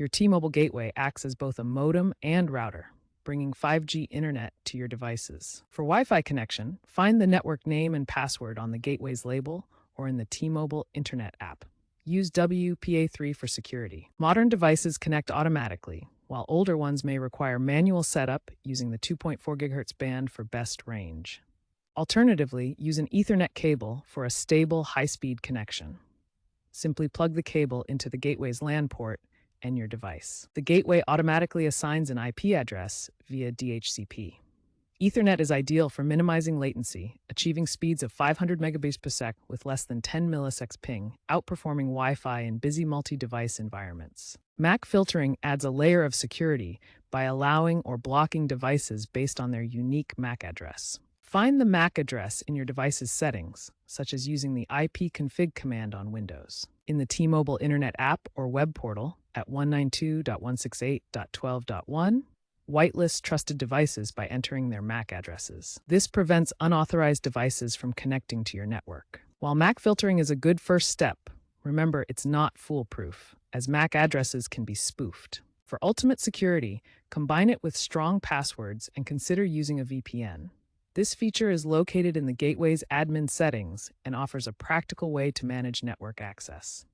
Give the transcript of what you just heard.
Your T-Mobile gateway acts as both a modem and router, bringing 5G internet to your devices. For Wi-Fi connection, find the network name and password on the gateway's label or in the T-Mobile Internet app. Use WPA3 for security. Modern devices connect automatically, while older ones may require manual setup using the 2.4 GHz band for best range. Alternatively, use an Ethernet cable for a stable, high-speed connection. Simply plug the cable into the gateway's LAN port and your device. The gateway automatically assigns an IP address via DHCP. Ethernet is ideal for minimizing latency, achieving speeds of 500 megabits per second with less than 10 milliseconds ping, outperforming Wi-Fi in busy multi-device environments. MAC filtering adds a layer of security by allowing or blocking devices based on their unique MAC address. Find the MAC address in your device's settings, such as using the ipconfig command on Windows. In the T-Mobile Internet app or web portal at 192.168.12.1, whitelist trusted devices by entering their MAC addresses. This prevents unauthorized devices from connecting to your network. While MAC filtering is a good first step, remember it's not foolproof, as MAC addresses can be spoofed. For ultimate security, combine it with strong passwords and consider using a VPN. This feature is located in the gateway's admin settings and offers a practical way to manage network access.